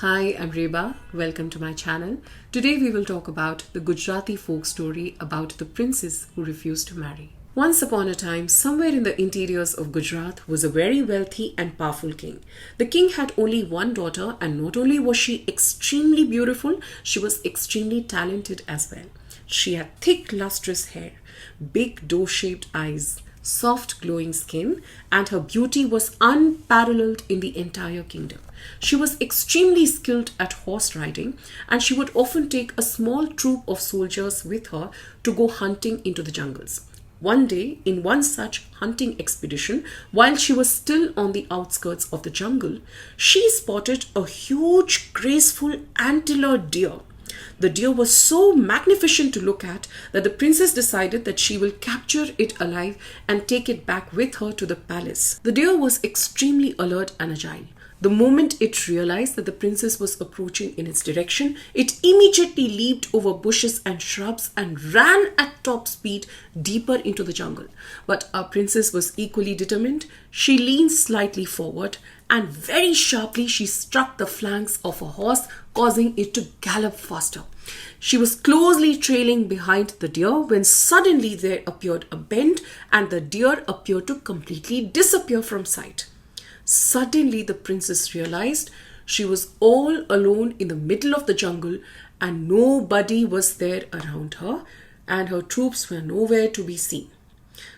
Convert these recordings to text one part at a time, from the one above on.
Hi, I'm Reba. Welcome to my channel. Today we will talk about the Gujarati folk story about the princess who refused to marry. Once upon a time, somewhere in the interiors of Gujarat was a very wealthy and powerful king. The king had only one daughter, and not only was she extremely beautiful, she was extremely talented as well. She had thick, lustrous hair, big doe-shaped eyes, soft glowing skin, and her beauty was unparalleled in the entire kingdom. She was extremely skilled at horse riding, and she would often take a small troop of soldiers with her to go hunting into the jungles. One day, in one such hunting expedition, while she was still on the outskirts of the jungle, she spotted a huge, graceful antler deer. The deer was so magnificent to look at that the princess decided that she will capture it alive and take it back with her to the palace. The deer was extremely alert and agile. The moment it realized that the princess was approaching in its direction, it immediately leaped over bushes and shrubs and ran at top speed deeper into the jungle. But our princess was equally determined. She leaned slightly forward and very sharply she struck the flanks of a horse, causing it to gallop faster. She was closely trailing behind the deer when suddenly there appeared a bend and the deer appeared to completely disappear from sight. Suddenly, the princess realized she was all alone in the middle of the jungle and nobody was there around her, and her troops were nowhere to be seen.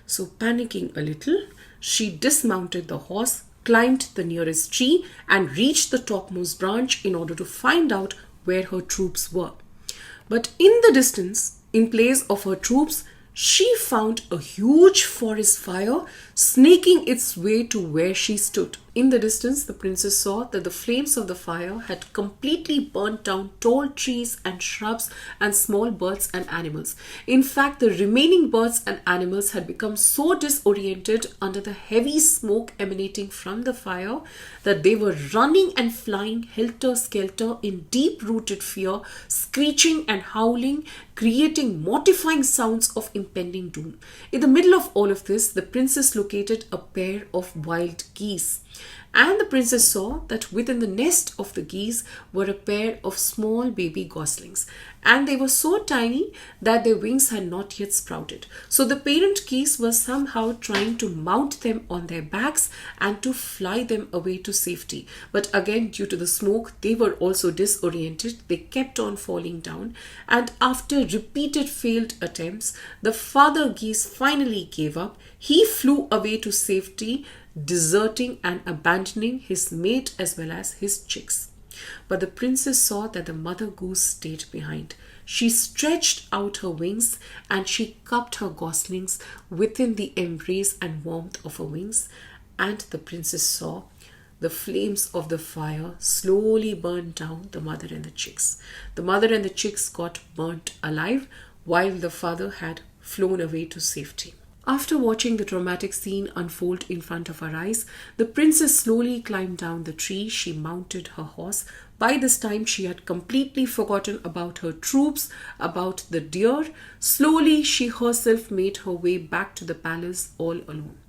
So, panicking a little, she dismounted the horse, climbed the nearest tree, and reached the topmost branch in order to find out where her troops were. But in the distance, in place of her troops, she found a huge forest fire snaking its way to where she stood. In the distance, the princess saw that the flames of the fire had completely burnt down tall trees and shrubs and small birds and animals. In fact, the remaining birds and animals had become so disoriented under the heavy smoke emanating from the fire that they were running and flying helter-skelter in deep-rooted fear, screeching and howling, creating mortifying sounds of impending doom. In the middle of all of this, the princess located a pair of wild geese. And the princess saw that within the nest of the geese were a pair of small baby goslings. And they were so tiny that their wings had not yet sprouted. So the parent geese were somehow trying to mount them on their backs and to fly them away to safety. But again, due to the smoke, they were also disoriented. They kept on falling down. And after repeated failed attempts, the father geese finally gave up. He flew away to safety, deserting and abandoning his mate as well as his chicks. But the princess saw that the mother goose stayed behind. She stretched out her wings and she cupped her goslings within the embrace and warmth of her wings, and the princess saw the flames of the fire slowly burn down the mother and the chicks. The mother and the chicks got burnt alive while the father had flown away to safety. After watching the dramatic scene unfold in front of her eyes, the princess slowly climbed down the tree. She mounted her horse. By this time, she had completely forgotten about her troops, about the deer. Slowly, she herself made her way back to the palace all alone.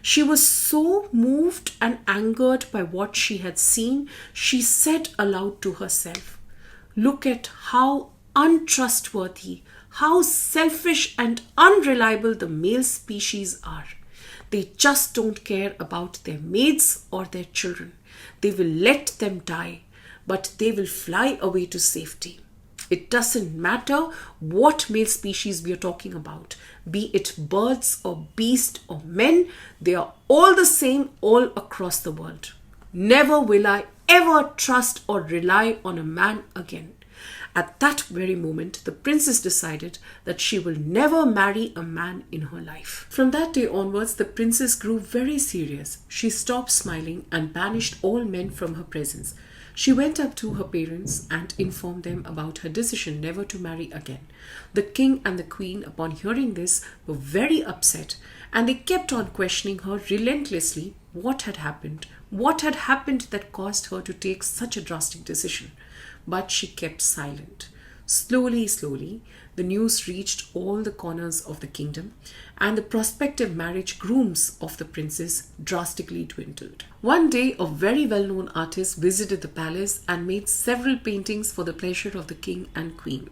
She was so moved and angered by what she had seen, she said aloud to herself, "Look at how untrustworthy, how selfish and unreliable the male species are. They just don't care about their mates or their children. They will let them die, but they will fly away to safety. It doesn't matter what male species we are talking about, be it birds or beasts or men, they are all the same all across the world. Never will I ever trust or rely on a man again." At that very moment, the princess decided that she will never marry a man in her life. From that day onwards, the princess grew very serious. She stopped smiling and banished all men from her presence. She went up to her parents and informed them about her decision never to marry again. The king and the queen, upon hearing this, were very upset, and they kept on questioning her relentlessly what had happened. What had happened that caused her to take such a drastic decision? But she kept silent. Slowly, the news reached all the corners of the kingdom, and the prospective marriage grooms of the princess drastically dwindled. One day, a very well known artist visited the palace and made several paintings for the pleasure of the king and queen.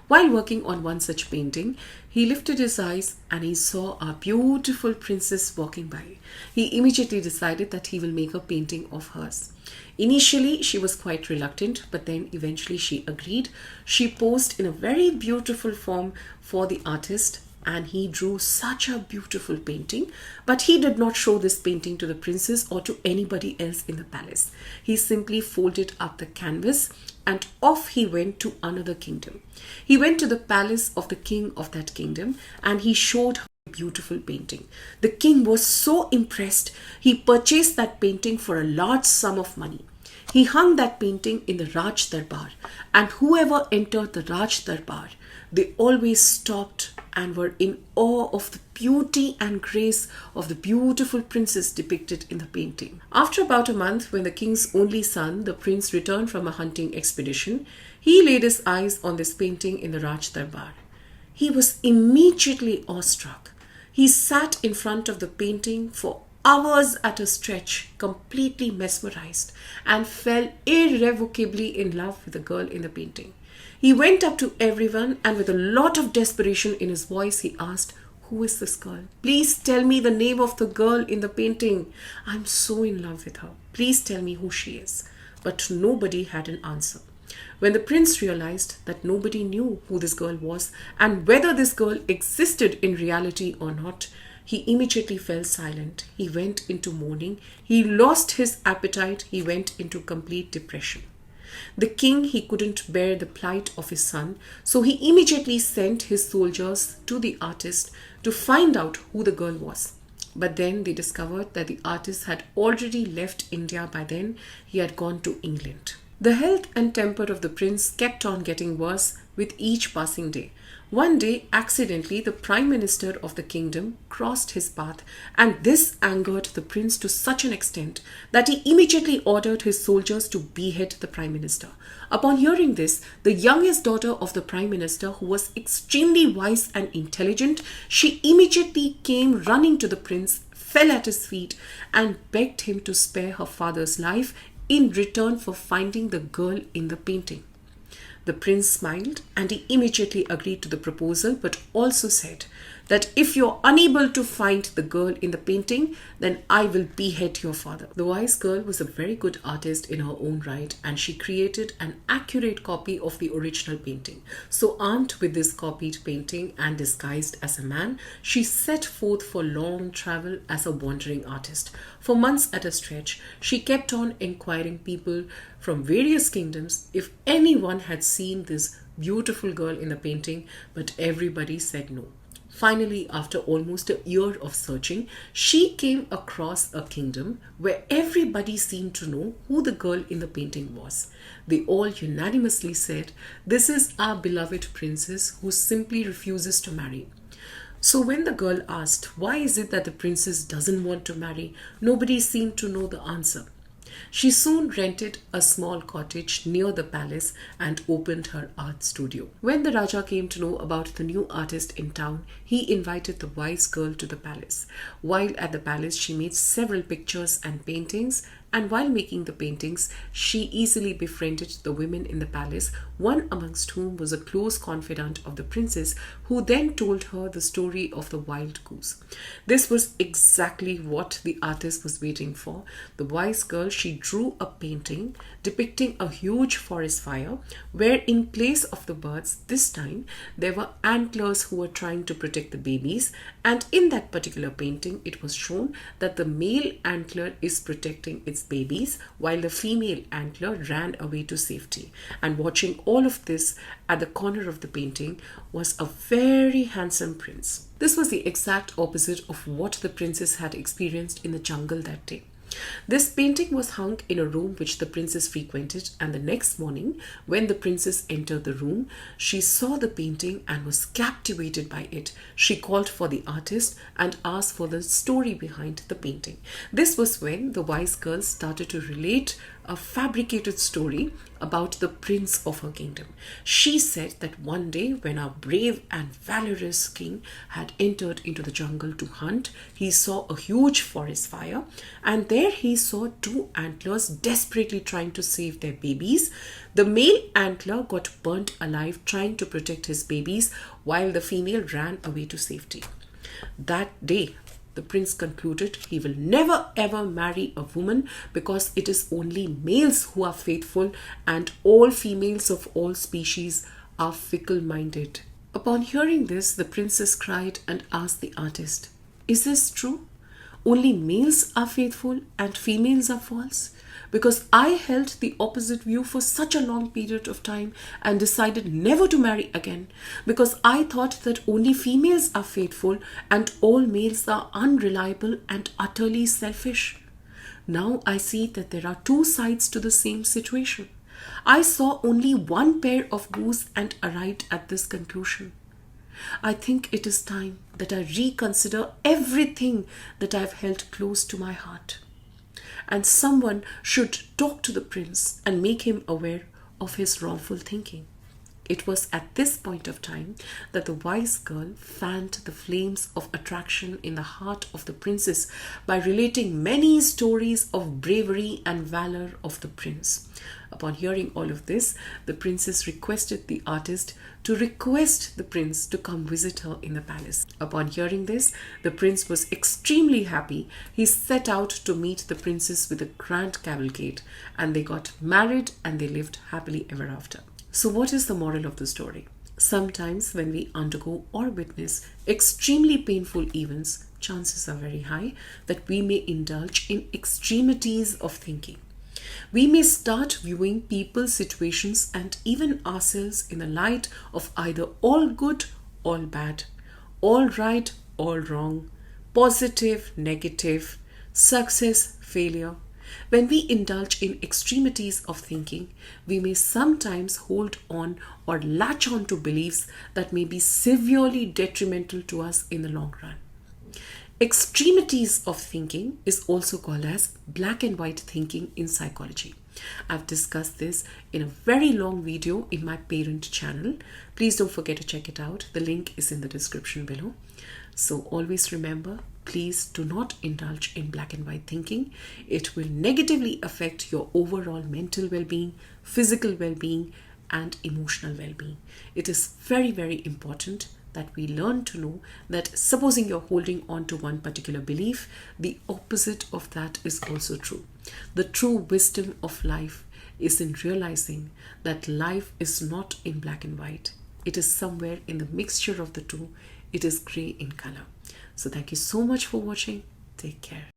While working on one such painting, he lifted his eyes and he saw a beautiful princess walking by. He immediately decided that he will make a painting of hers. Initially, she was quite reluctant, but then eventually she agreed. She posed in a very beautiful form for the artist, and he drew such a beautiful painting, but he did not show this painting to the princess or to anybody else in the palace. He simply folded up the canvas and off he went to another kingdom. He went to the palace of the king of that kingdom and he showed her a beautiful painting. The king was so impressed, he purchased that painting for a large sum of money. He hung that painting in the Raj Darbar, and whoever entered the Raj Darbar, they always stopped and were in awe of the beauty and grace of the beautiful princess depicted in the painting. After about a month, when the king's only son, the prince, returned from a hunting expedition, he laid his eyes on this painting in the Raj Darbar. He was immediately awestruck. He sat in front of the painting for hours at a stretch, completely mesmerized, and fell irrevocably in love with the girl in the painting. He went up to everyone and with a lot of desperation in his voice, he asked, "Who is this girl? Please tell me the name of the girl in the painting. I'm so in love with her. Please tell me who she is." But nobody had an answer. When the prince realized that nobody knew who this girl was and whether this girl existed in reality or not, he immediately fell silent. He went into mourning. He lost his appetite. He went into complete depression. The king, he couldn't bear the plight of his son, so he immediately sent his soldiers to the artist to find out who the girl was. But then they discovered that the artist had already left India by then. He had gone to England. The health and temper of the prince kept on getting worse with each passing day. One day, accidentally, the prime minister of the kingdom crossed his path, and this angered the prince to such an extent that he immediately ordered his soldiers to behead the prime minister. Upon hearing this, the youngest daughter of the prime minister, who was extremely wise and intelligent, she immediately came running to the prince, fell at his feet, and begged him to spare her father's life in return for finding the girl in the painting. The prince smiled and he immediately agreed to the proposal, but also said that if you're unable to find the girl in the painting, then I will behead your father. The wise girl was a very good artist in her own right, and she created an accurate copy of the original painting. So armed with this copied painting and disguised as a man, she set forth for long travel as a wandering artist. For months at a stretch, she kept on inquiring people from various kingdoms if anyone had seen this beautiful girl in the painting, but everybody said no. Finally, after almost a year of searching, she came across a kingdom where everybody seemed to know who the girl in the painting was. They all unanimously said, "This is our beloved princess who simply refuses to marry." So when the girl asked, "Why is it that the princess doesn't want to marry?" nobody seemed to know the answer. She soon rented a small cottage near the palace and opened her art studio. When the Raja came to know about the new artist in town, he invited the wise girl to the palace. While at the palace, she made several pictures and paintings, and while making the paintings, she easily befriended the women in the palace, one amongst whom was a close confidant of the princess, who then told her the story of the wild goose. This was exactly what the artist was waiting for. The wise girl, she drew a painting depicting a huge forest fire, where in place of the birds, this time, there were antlers who were trying to protect the babies, and in that particular painting, it was shown that the male antler is protecting its babies while the female antler ran away to safety. And watching all of this at the corner of the painting was a very handsome prince. This was the exact opposite of what the princess had experienced in the jungle that day. This painting was hung in a room which the princess frequented, and the next morning, when the princess entered the room, she saw the painting and was captivated by it. She called for the artist and asked for the story behind the painting. This was when the wise girl started to relate a fabricated story about the prince of her kingdom. She said that one day, when a brave and valorous king had entered into the jungle to hunt, he saw a huge forest fire, and there he saw two antlers desperately trying to save their babies. The male antler got burnt alive trying to protect his babies, while the female ran away to safety. That day, the prince concluded he will never ever marry a woman, because it is only males who are faithful and all females of all species are fickle-minded. Upon hearing this, the princess cried and asked the artist, "Is this true? Only males are faithful and females are false?" Because I held the opposite view for such a long period of time and decided never to marry again, because I thought that only females are faithful and all males are unreliable and utterly selfish. Now I see that there are two sides to the same situation. I saw only one pair of goose and arrived at this conclusion. I think it is time that I reconsider everything that I've held close to my heart. And someone should talk to the prince and make him aware of his wrongful thinking. It was at this point of time that the wise girl fanned the flames of attraction in the heart of the princess by relating many stories of bravery and valor of the prince. Upon hearing all of this, the princess requested the artist to request the prince to come visit her in the palace. Upon hearing this, the prince was extremely happy. He set out to meet the princess with a grand cavalcade, and they got married and they lived happily ever after. So what is the moral of the story? Sometimes when we undergo or witness extremely painful events, chances are very high that we may indulge in extremities of thinking. We may start viewing people, situations, and even ourselves in the light of either all good, all bad, all right, all wrong, positive, negative, success, failure. When we indulge in extremities of thinking, we may sometimes hold on or latch on to beliefs that may be severely detrimental to us in the long run. Extremities of thinking is also called as black and white thinking in psychology. I've discussed this in a very long video in my parent channel. Please don't forget to check it out. The link is in the description below. So always remember, please do not indulge in black and white thinking. It will negatively affect your overall mental well-being, physical well-being, and emotional well-being. It is very, very important that we learn to know that supposing you're holding on to one particular belief, the opposite of that is also true. The true wisdom of life is in realizing that life is not in black and white. It is somewhere in the mixture of the two. It is gray in color. So thank you so much for watching. Take care.